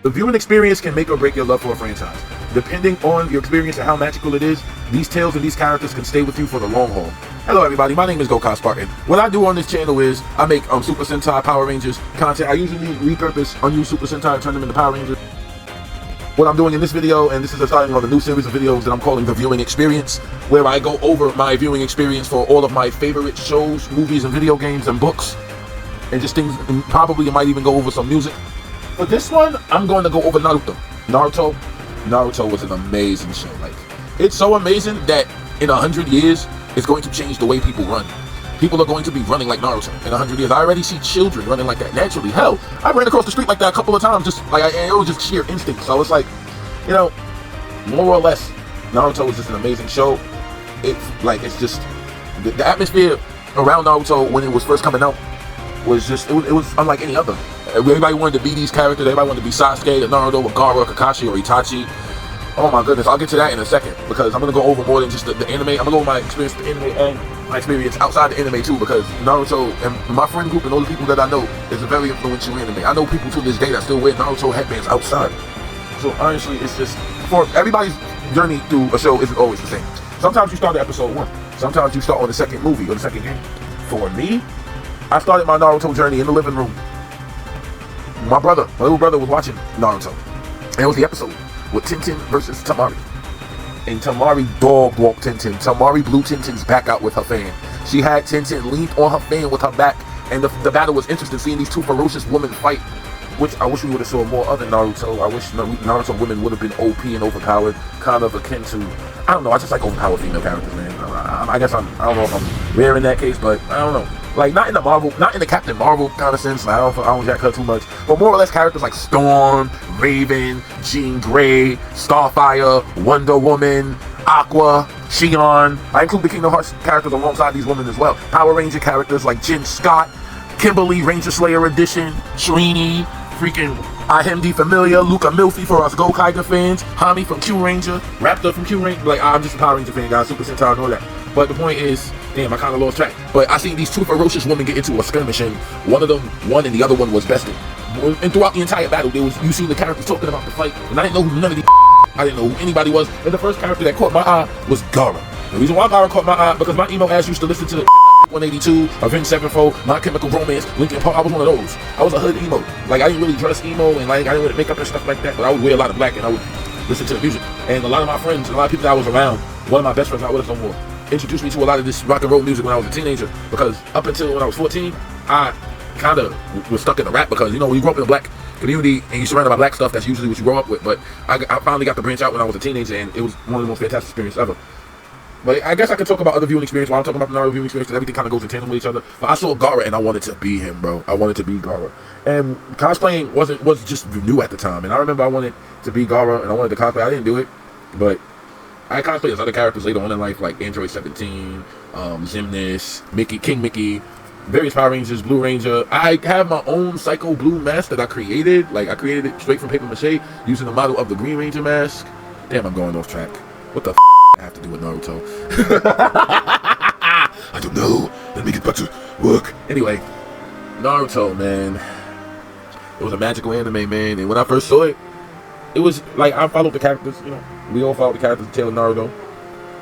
The viewing experience can make or break your love for a franchise. Depending on your experience and how magical it is, these tales and these characters can stay with you for the long haul. Hello everybody, my name is Gokai Spartan. What I do on this channel is I make Super Sentai Power Rangers content. I usually repurpose unused Super Sentai and turn them into Power Rangers. What I'm doing in this video, and this is the starting of a new series of videos that I'm calling The Viewing Experience, where I go over my viewing experience for all of my favorite shows, movies, and video games, and books, and just things, and probably I might even go over some music. For this one, I'm going to go over Naruto. Naruto was an amazing show. Like, it's so amazing that in 100 years, it's going to change the way people run. People are going to be running like Naruto in 100 years. I already see children running like that naturally. Hell, I ran across the street like that a couple of times, just like it was just sheer instinct. So it's like, you know, more or less, Naruto was just an amazing show. It's just the atmosphere around Naruto when it was first coming out was just it was unlike any other. Everybody wanted to be these characters. Everybody wanted to be Sasuke, or Naruto, or Gaara, or Kakashi, or Itachi. Oh my goodness, I'll get to that in a second because I'm going to go over more than just the anime. I'm going to go over my experience with the anime and my experience outside the anime too, because Naruto and my friend group and all the people that I know is a very influential anime. I know people to this day that still wear Naruto headbands outside. So honestly, it's just, for everybody's journey through a show isn't always the same. Sometimes you start at episode 1. Sometimes you start on the second movie or the second game. For me, I started my Naruto journey in the living room. My little brother was watching Naruto. And it was the episode with Tintin versus Tamari. And Tamari dog walked Tintin. Tamari blew Tintin's back out with her fan. She had Tintin leaned on her fan with her back. And the battle was interesting, seeing these two ferocious women fight, which I wish we would have saw more of in Naruto. I wish Naruto women would have been OP and overpowered, kind of akin to, I don't know, I just like overpowered female characters, man. I guess I don't know if I'm rare in that case, but I don't know. Like, not in the Captain Marvel kind of sense. Like, I don't jack her too much, but more or less characters like Storm, Raven, Jean Grey, Starfire, Wonder Woman, Aqua, Shion. I include the Kingdom Hearts characters alongside these women as well. Power Ranger characters like Jin Scott, Kimberly, Ranger Slayer Edition, Shrini, freaking IMD Familia, Luca Milfi for us Gokaiger fans, Hami from Q Ranger, Raptor from Q Ranger. Like, I'm just a Power Ranger fan, guys. Super Sentai and all that. But the point is, damn, I kind of lost track. But I seen these two ferocious women get into a skirmish, and one of them won, and the other one was bested. And throughout the entire battle, you see the characters talking about the fight, and I didn't know who none of these. I didn't know who anybody was. And the first character that caught my eye was Gaara. The reason why Gaara caught my eye because my emo ass used to listen to the 182, Avenged Sevenfold, My Chemical Romance, Linkin Park. I was one of those. I was a hood emo. Like, I didn't really dress emo, and like I didn't wear makeup and stuff like that, but I would wear a lot of black, and I would listen to the music. And a lot of my friends, a lot of people that I was around, one of my best friends, I would have no more, introduced me to a lot of this rock and roll music when I was a teenager, because up until when I was 14, I kind of was stuck in the rap, because, you know, when you grow up in a black community and you're surrounded by black stuff, that's usually what you grow up with. But I finally got to branch out when I was a teenager, and it was one of the most fantastic experiences ever. But I guess I could talk about other viewing experience while I'm talking about the Naruto viewing experience, because everything kind of goes in tandem with each other. But I saw Gaara and I wanted to be him, bro. I wanted to be Gaara. And cosplaying was just new at the time. And I remember I wanted to be Gaara and I wanted to cosplay. I didn't do it, but I cosplayed as other characters later on in life, like Android 17, Xemnas, Mickey, King Mickey, various Power Rangers, Blue Ranger. I have my own Psycho Blue mask that I created. Like, I created it straight from paper mache using the model of the Green Ranger mask. Damn, I'm going off track. What the f I have to do with Naruto? I don't know. Let me get back to work. Anyway, Naruto, man. It was a magical anime, man. And when I first saw it, it was like, I followed the characters, you know. We all followed the characters of Tail and Naruto.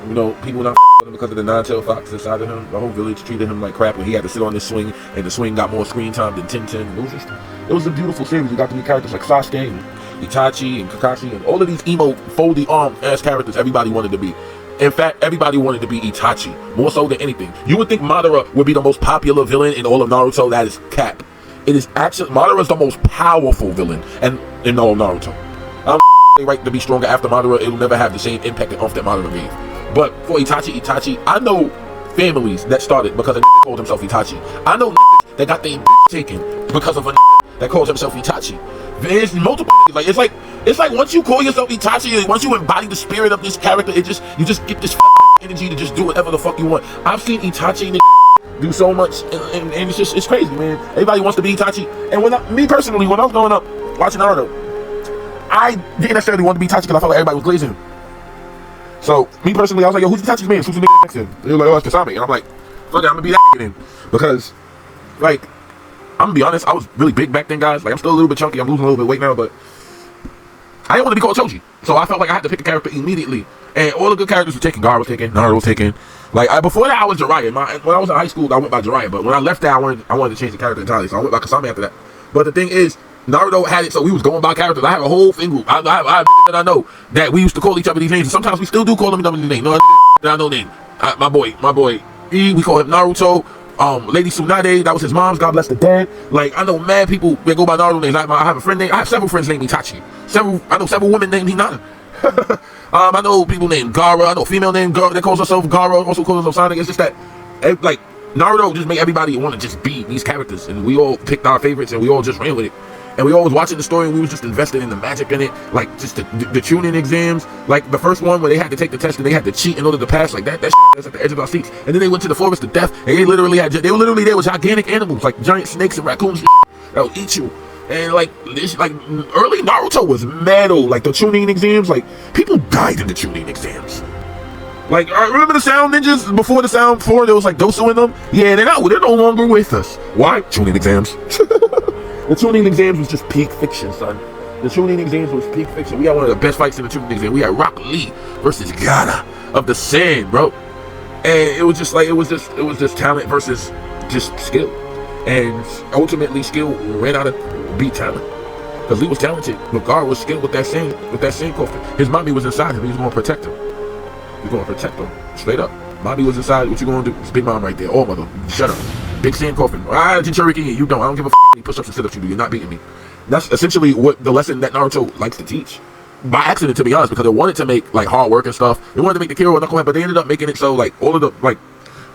You know, people not with him because of the nine-tailed fox inside of him. The whole village treated him like crap when he had to sit on this swing, and the swing got more screen time than Tintin. It was a beautiful series. You got to meet characters like Sasuke and Itachi and Kakashi and all of these emo, foldy arm ass characters everybody wanted to be. In fact, everybody wanted to be Itachi, more so than anything. You would think Madara would be the most popular villain in all of Naruto. That is cap. It is actually, Madara is the most powerful villain in all of Naruto. I don't right to be stronger after Madara. It'll never have the same impact and oomph that Madara gave. But for Itachi, I know families that started because a nigga called himself Itachi. I know niggas that got their taken because of a nigga that calls himself Itachi. There's multiple niggas. Like, it's like once you call yourself Itachi and once you embody the spirit of this character, you just get this energy to just do whatever the fuck you want. I've seen Itachi do so much, and it's crazy, man. Everybody wants to be Itachi. And me personally, when I was growing up watching Naruto, I didn't necessarily want to be Itachi because I felt like everybody was glazing him. So, me personally, I was like, yo, who's Itachi's man? Who's the nigga next to him? They were like, oh, it's Kasame. And I'm like, fuck it, I'm gonna be that nigga then. Because, like, I'm gonna be honest, I was really big back then, guys. Like, I'm still a little bit chunky. I'm losing a little bit of weight now, but I didn't want to be called Choji, so I felt like I had to pick a character immediately. And all the good characters were taken. Gaara was taken, Naruto was taken. Like before that, I was Jiraiya. When I was in high school, I went by Jiraiya. But when I left that, I wanted to change the character entirely, so I went by Kasami after that. But the thing is, Naruto had it, so we was going by characters. I have a whole thing group. I have that I know that we used to call each other these names, and sometimes we still do call them these names. No, I know name. My boy E. We call him Naruto. Lady Tsunade, that was his mom's. God bless the dead. Like I know mad people that go by Naruto names. I have a friend named. I have several friends named Itachi. I know several women named Hinata. I know people named Gaara. I know female named Gaara that calls herself Gaara, also calls herself Sonic. It's just that, like, Naruto just made everybody want to just be these characters, and we all picked our favorites, and we all just ran with it. And we all was watching the story, and we was just invested in the magic in it, like just the tuning exams, like the first one where they had to take the test and they had to cheat in order to pass, like that shit that's at the edge of our seats. And then they went to the forest of death, and they were literally there with gigantic animals, like giant snakes and raccoons and shit that would eat you. And like early Naruto was metal, like the tuning exams, like people died in the tuning exams. Like, remember the Sound Ninjas before the Sound 4? There was like Dosu in them. Yeah, they're no longer with us. Why? Tuning exams. The tuning exams was just peak fiction, son. The tuning exams was peak fiction. We had one of the best fights in the tuning exam. We had Rock Lee versus Gaara of the Sand, bro. And it was just talent versus just skill. And ultimately, skill ran out of beat talent. Because Lee was talented, but Gaara was skilled with that sand coffin. His mommy was inside him. He was going to protect him. He's going to protect him. Straight up. Mommy was inside. What you going to do? It's Big Mom right there. Oh, mother. Shut up. Big sand coffin. Jinchuriki, you don't. I don't give a f*** any push-ups and sit-ups you do. You're not beating me. That's essentially what the lesson that Naruto likes to teach. By accident, to be honest, because they wanted to make like hard work and stuff. They wanted to make the hero a knucklehead, but they ended up making it so like all of the like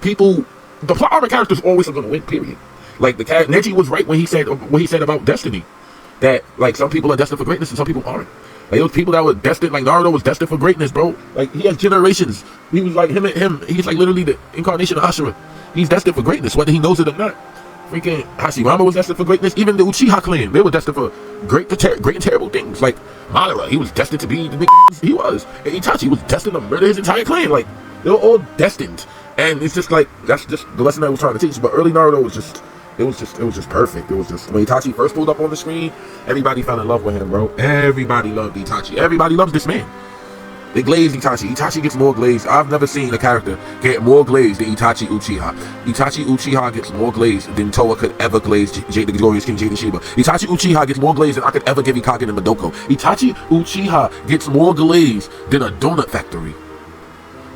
people, the plot armor characters always are going to win. Period. Like the Neji was right when he said about destiny, that like some people are destined for greatness and some people aren't. Like those people that were destined, like Naruto was destined for greatness, bro. Like he has generations. He was like him. He's like literally the incarnation of Ashura. He's destined for greatness, whether he knows it or not. Freaking Hashirama was destined for greatness. Even the Uchiha clan, they were destined for great and terrible things. Like Madara, he was destined to be the nigga he was. And Itachi was destined to murder his entire clan. Like they were all destined. And it's just like that's just the lesson I was trying to teach. But early Naruto was just it was just perfect. It was just when Itachi first pulled up on the screen, everybody fell in love with him, bro. Everybody loved Itachi. Everybody loves this man. They glazed Itachi. Itachi gets more glazed. I've never seen a character get more glazed than Itachi Uchiha. Itachi Uchiha gets more glazed than Toa could ever glaze the glorious King Jade Shiba. Itachi Uchiha gets more glazed than I could ever give Ikage and Madoko. Itachi Uchiha gets more glazed than a donut factory.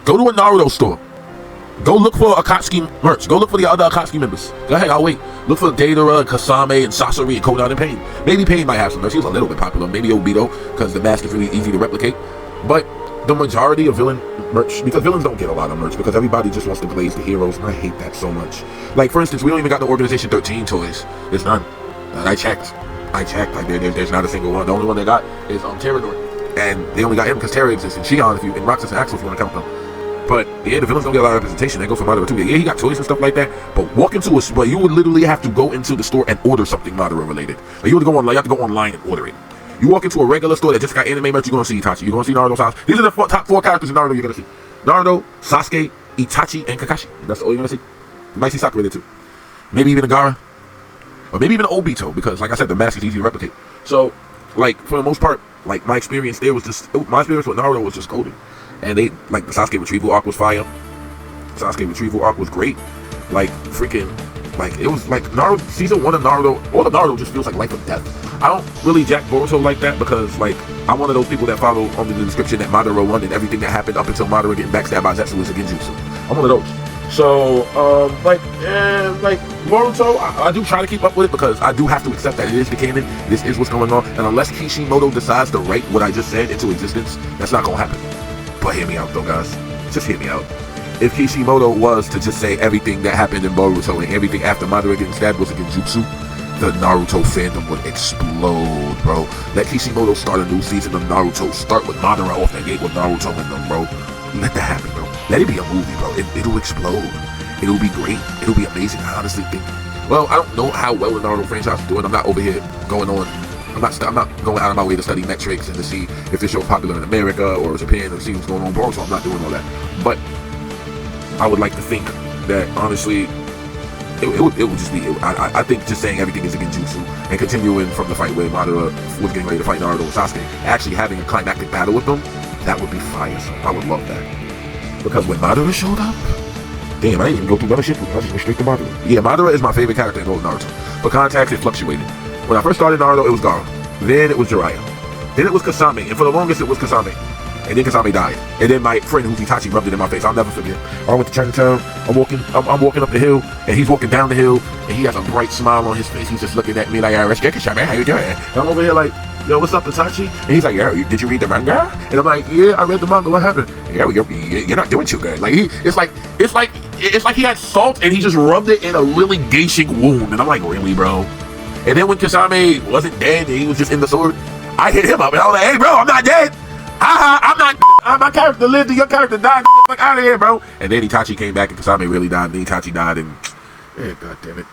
Go to a Naruto store. Go look for Akatsuki merch. Go look for the other Akatsuki members. Go ahead, I'll wait. Look for Deidara, Kasame, and Sasori, and Kodan, and Pain. Maybe Pain might have some merch. He was a little bit popular. Maybe Obito, because the mask is really easy to replicate. But the majority of villain merch, because villains don't get a lot of merch, because everybody just wants to glaze the heroes, and I hate that so much. Like, for instance, we don't even got the Organization 13 toys. There's none. I checked. Like, there's not a single one. The only one they got is Terrador. And they only got him because Terra exists, and Shion, and Roxas and Axel, if you want to count them. But yeah, the villains don't get a lot of representation. They go for Madara too. Yeah, he got toys and stuff like that. But but you would literally have to go into the store and order something Madara related. Like you have to go online and order it. You walk into a regular store that just got anime merch, you're gonna see Itachi. You're gonna see Naruto's house. These are the top 4 characters in Naruto you're gonna see: Naruto, Sasuke, Itachi, and Kakashi. That's all you're gonna see. You might see Sakura there too. Maybe even a Gaara, or maybe even an Obito, because like I said, the mask is easy to replicate. So, like for the most part, like my experience there was just my experience with Naruto was just golden. And they like the Sasuke retrieval arc was fire. Sasuke retrieval arc was great. Like freaking, like it was like Naruto season 1 of Naruto. All of Naruto just feels like life or death. I don't really jack Boruto like that because like I'm one of those people that follow under the description that Madara won and everything that happened up until Madara getting backstabbed by Zetsu was a genjutsu. I'm one of those. So like Boruto, I do try to keep up with it because I do have to accept that it is the canon. This is what's going on, and unless Kishimoto decides to write what I just said into existence, that's not gonna happen. But hear me out though, guys. Just hear me out. If Kishimoto was to just say everything that happened in Boruto and everything after Madara getting stabbed was a genjutsu, the Naruto fandom would explode, bro. Let Kishimoto start a new season of Naruto. Start with Madara off the gate with Naruto in them, bro. Let that happen, bro. Let it be a movie, bro. It'll explode. It'll be great. It'll be amazing. I honestly think. Well, I don't know how well the Naruto franchise is doing. I'm not over here going on. I'm not going out of my way to study metrics and to see if this show's popular in America or Japan or see what's going on abroad, so I'm not doing all that. But I would like to think that, honestly, it would just be. I think just saying everything is a genjutsu and continuing from the fight where Madara was getting ready to fight Naruto and Sasuke, actually having a climactic battle with them, that would be fire. So I would love that. Because when Madara showed up, damn, I didn't even go through another shit. I just went straight to Madara. Yeah, Madara is my favorite character in all of Naruto. For context, it fluctuated. When I first started Naruto, it was Gaara. Then it was Jiraiya. Then it was Kasame, and for the longest it was Kasame. And then Kasame died. And then my friend who's Itachi rubbed it in my face. I'll never forget. I went to Chinatown. I'm walking up the hill, and he's walking down the hill, and he has a bright smile on his face. He's just looking at me like, man, how you doing? And I'm over here like, yo, what's up, Itachi? And he's like, yeah, did you read the manga? And I'm like, yeah, I read the manga. What happened? Yeah, you're not doing too good. Like it's like he had salt and he just rubbed it in a really gaping wound. And I'm like, really, bro? And then when Kasame wasn't dead and he was just in the sword, I hit him up and I was like, hey, bro, I'm not dead. I'm not. My character lived and your character died. Fuck out of here, bro. And then Itachi came back and Kasame really died. And then Itachi died and, god damn it.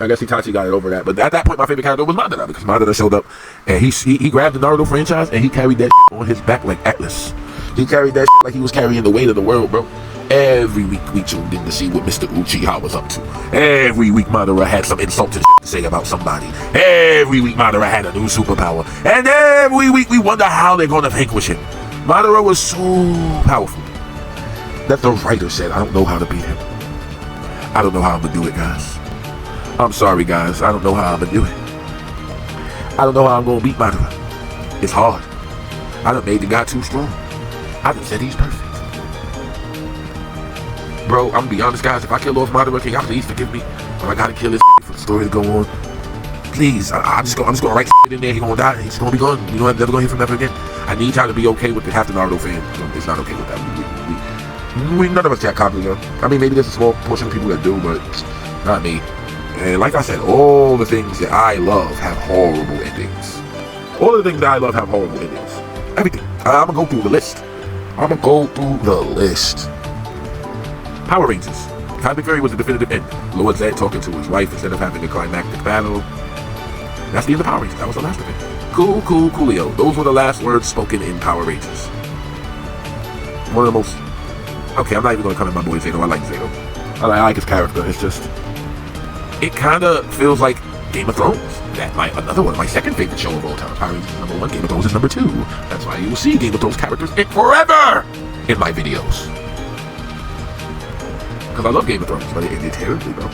I guess Itachi got it over that. But at that point, my favorite character was Madara, because Madara showed up and he grabbed the Naruto franchise and he carried that shit on his back like Atlas. He carried that shit like he was carrying the weight of the world, bro. Every week we tuned in to see what Mr. Uchiha was up to. Every week Madara had some insulting shit to say about somebody. Every week Madara had a new superpower. And every week we wonder how they're going to vanquish him. Madara was so powerful that the writer said, I don't know how to beat him. I don't know how I'm going to do it, guys. I'm sorry, guys. I don't know how I'm going to do it. I don't know how I'm going to beat Madara. It's hard. I done made the guy too strong. I done said he's perfect. Bro, I'm gonna be honest, guys. If I kill off Madara, can y'all please forgive me? But I gotta kill this for the story to go on. Please, I'm just gonna write shit in there. He's gonna die. He's gonna be gone. You know, I'm never gonna hear from him ever again. I need y'all to be okay with it. Half the Naruto fan is not okay with that. We none of us got copies of. I mean, maybe there's a small portion of people that do, but not me. And like I said, all the things that I love have horrible endings. All of the things that I love have horrible endings. Everything. I'm gonna go through the list. Power Rangers. Cosmic Fury was the definitive end. Lord Zed talking to his wife instead of having a climactic battle. That's the end of Power Rangers. That was the last of it. Coolio. Those were the last words spoken in Power Rangers. One of the most... Okay, I'm not even going to come at my boy Zeno. I like Zeno. I like his character. It's just... It kind of feels like Game of Thrones. Another one of my second favorite show of all time. Power Rangers is #1. Game of Thrones is #2. That's why you will see Game of Thrones characters forever in my videos. Because I love Game of Thrones, but it ended terribly, bro.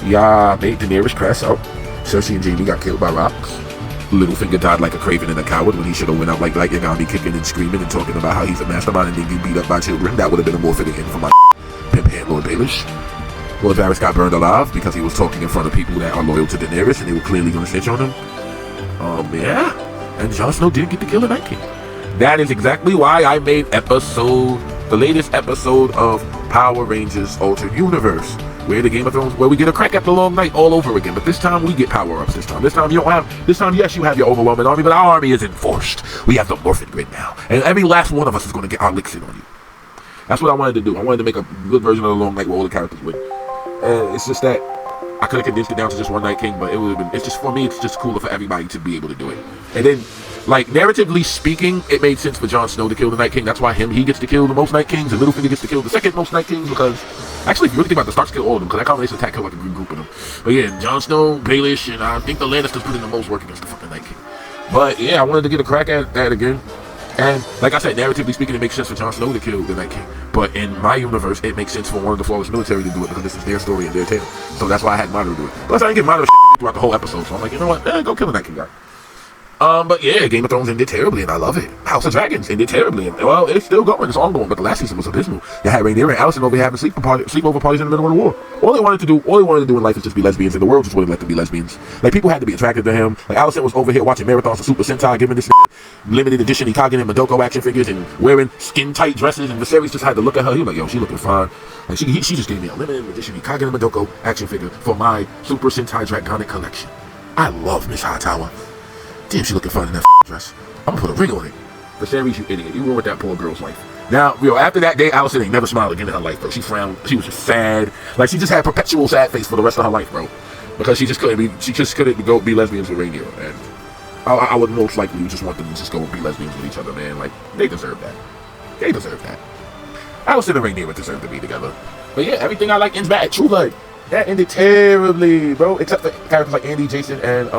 Yeah, made Daenerys crash out. Cersei and Jaime got killed by rocks. Littlefinger died like a craven and a coward when he should have went out like Yagami, kicking and screaming and talking about how he's a mastermind and then get beat up by children. That would have been a more fitting end for my pimp hand, Lord Baelish. Lord Varys got burned alive because he was talking in front of people that are loyal to Daenerys and they were clearly going to snitch on him. Yeah. And Jon Snow did get to kill the Night King. That is exactly why I made the latest episode of Power Rangers Altered Universe, where the Game of Thrones, where we get a crack at the long night all over again. But this time we get power-ups. This time you don't have. This time, yes, you have your overwhelming army, but our army is enforced. We have the Morphin Grid now, and every last one of us is going to get our licks in on you. That's what I wanted to do. I wanted to make a good version of the long night where all the characters win. And it's just that I could have condensed it down to just one Night King, but it would have been. It's just for me. It's just cooler for everybody to be able to do it. And then, like, narratively speaking, it made sense for Jon Snow to kill the Night King. That's why he gets to kill the most Night Kings, and Littlefinger gets to kill the second most Night Kings, because actually, if you really think about it, the Starks kill all of them, because that combination attack killed like a good group of them. But yeah, Jon Snow, Baelish, and I think the Lannisters put in the most work against the fucking Night King. But yeah, I wanted to get a crack at that again. And like I said, narratively speaking, it makes sense for Jon Snow to kill the Night King. But in my universe, it makes sense for one of the flawless military to do it, because this is their story and their tale. So that's why I had Madara do it. Plus, I didn't get Madara shit to do throughout the whole episode, so I'm like, you know what? Go kill the Night King guy. But yeah, Game of Thrones ended terribly, and I love it. House of Dragons ended terribly, and well, it's still going, it's ongoing, but the last season was abysmal. You had Rhaenyra and Alicent over here having sleepover parties in the middle of the war. All they wanted to do in life is just be lesbians, and the world just wouldn't let them be lesbians. Like, people had to be attracted to him. Like, Alicent was over here watching marathons of Super Sentai, giving this limited edition Ikagin and Madoko action figures, and wearing skin-tight dresses, and Viserys just had to look at her. He was like, yo, she looking fine. Like, she just gave me a limited edition Ikagin and Madoko action figure for my Super Sentai Dragonic collection. I love Miss Hightower. Damn, she looking fine in that dress. I'm gonna put a ring on it. Viserys, you idiot. You ruined that poor girl's life. Now, after that day, Alicent ain't never smiled again in her life, bro. She frowned. She was just sad. Like, she just had perpetual sad face for the rest of her life, bro. Because she just couldn't go be lesbians with Rhaenyra. And I would most likely just want them to just go be lesbians with each other, man. Like, they deserve that. Alicent and Rhaenyra deserve to be together. But yeah, everything I like ends bad. True Blood. That ended terribly, bro. Except for characters like Andy, Jason, and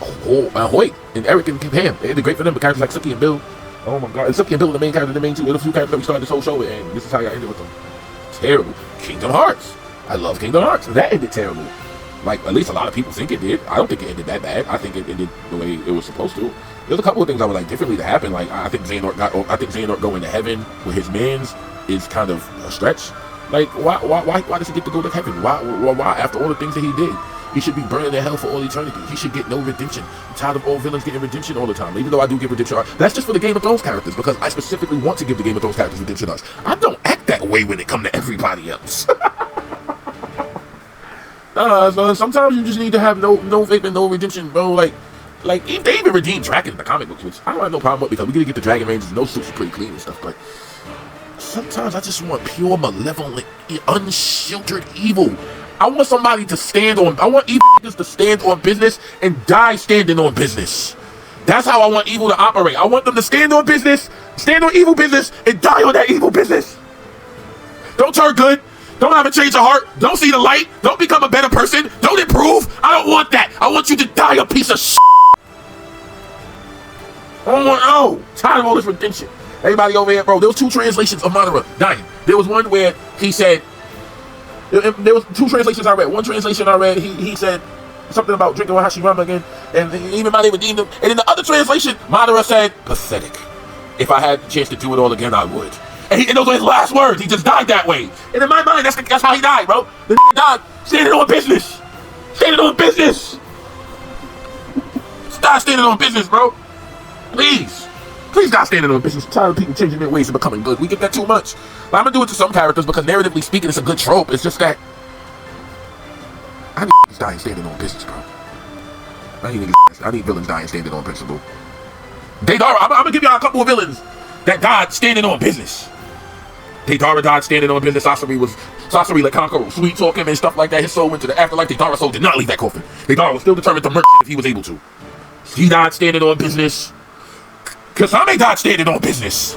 Hoyt and Eric and Pam. It ended great for them. But characters like Suki and Bill, oh my god, and Suki and Bill are the main characters, the main two. They're the few characters that we started this whole show with, and this is how I ended with them. Terrible. Kingdom Hearts. I love Kingdom Hearts. That ended terrible. Like, at least a lot of people think it did. I don't think it ended that bad. I think it ended the way it was supposed to. There's a couple of things I would like differently to happen. Like, I think Xehanort going to heaven with his mans is kind of a stretch. Like, why does he get to go to heaven? Why? After all the things that he did, he should be burning in hell for all eternity. He should get no redemption. I'm tired of all villains getting redemption all the time. Even though I do give redemption arcs, that's just for the Game of Thrones characters, because I specifically want to give the Game of Thrones characters redemption arcs. I don't act that way when it comes to everybody else. So sometimes you just need to have no faith and no redemption, bro. Like if they even redeem Dragon in the comic books, which I don't have no problem with, because we gotta get the Dragon Rangers and those suits are pretty clean and stuff, but sometimes I just want pure, malevolent, unsheltered evil. I want somebody to I want evil niggas to stand on business and die standing on business. That's how I want evil to operate. I want them to stand on business, stand on evil business, and die on that evil business. Don't turn good. Don't have a change of heart. Don't see the light. Don't become a better person. Don't improve. I don't want that. I want you to die a piece of shit. Tired of all this redemption. Everybody over here, bro. There was 2 translations of Madara dying. There was one where he said, there was 2 translations I read. One translation I read, he said something about drinking with Hashirama again, and even my name redeemed him. And in the other translation, Madara said, pathetic. If I had the chance to do it all again, I would. And those were his last words. He just died that way. And in my mind, that's how he died, bro. The nigga died standing on business. Standing on business. Stop standing on business, bro. Please. Please stop standing on business. I'm tired of people changing their ways and becoming good. We get that too much. But I'm going to do it to some characters because narratively speaking, it's a good trope. It's just that I need niggas dying standing on business, bro. I need villains dying standing on principle. Deidara, I'm going to give y'all a couple of villains that died standing on business. Deidara died standing on business. Sasori like Conqueror, sweet talking and stuff like that. His soul went to the afterlife. Deidara's soul did not leave that coffin. Deidara was still determined to murder if he was able to. He died standing on business. Kasame died standing on business.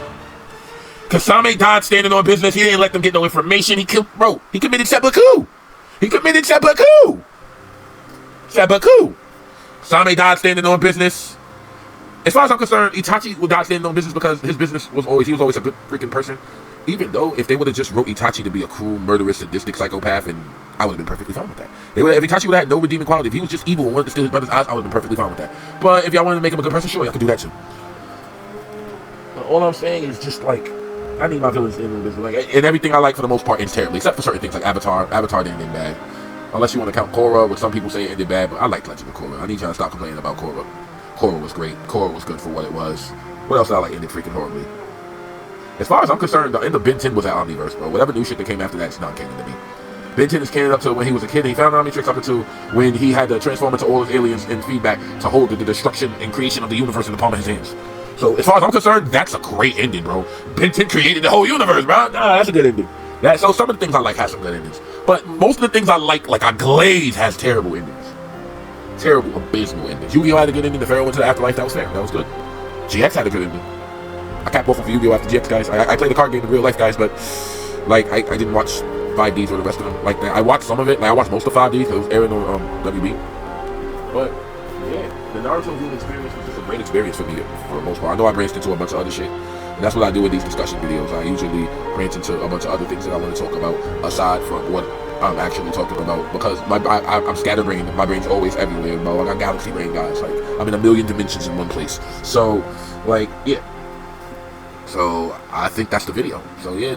Kasame died standing on business. He didn't let them get no information. He committed seppuku. Seppuku. Kasame died standing on business. As far as I'm concerned, Itachi would die standing on business because his business was always a good freaking person. Even though if they would have just wrote Itachi to be a cruel, murderous, sadistic psychopath, and I would have been perfectly fine with that. If Itachi would have had no redeeming quality, if he was just evil and wanted to steal his brother's eyes, I would have been perfectly fine with that. But if y'all wanted to make him a good person, sure, y'all could do that too. But all I'm saying is just like, I need my villains in this. Like, and everything I like for the most part ends terribly, except for certain things like Avatar. Avatar didn't end bad. Unless you want to count Korra, which some people say it ended bad, but I like Legend of Korra. I need y'all to stop complaining about Korra. Korra was great. Korra was good for what it was. What else did I like ended freaking horribly? As far as I'm concerned, the end of Ben 10 was at Omniverse, bro. Whatever new shit that came after that's not canon to me. Ben 10 is canon up to when he was a kid and he found Omnitrix, up to when he had to transform into all his aliens in feedback to hold the destruction and creation of the universe in the palm of his hands. So as far as I'm concerned, that's a great ending, bro. Ben 10 created the whole universe, bro. Nah, that's a good ending. So some of the things I like have some good endings. But most of the things I like a Glaze, has terrible endings. Terrible, abysmal endings. Yu-Gi-Oh! Had a good ending. The Pharaoh went to the afterlife. That was fair. That was good. GX had a good ending. I capped both of Yu-Gi-Oh! After GX, guys. I played the card game in real life, guys, but like I didn't watch 5Ds or the rest of them like that. I watched some of it. Like I watched most of 5Ds because it was airing on WB. But yeah, the Naruto viewing experience was just a great experience for me for the most part. I know I branched into a bunch of other shit. And that's what I do with these discussion videos. I usually branch into a bunch of other things that I want to talk about aside from what I'm actually talking about, because I'm scatterbrained. My brain's always everywhere, bro. I got galaxy brain, guys. Like I'm in a million dimensions in one place. So, like, yeah. So I think that's the video. So yeah.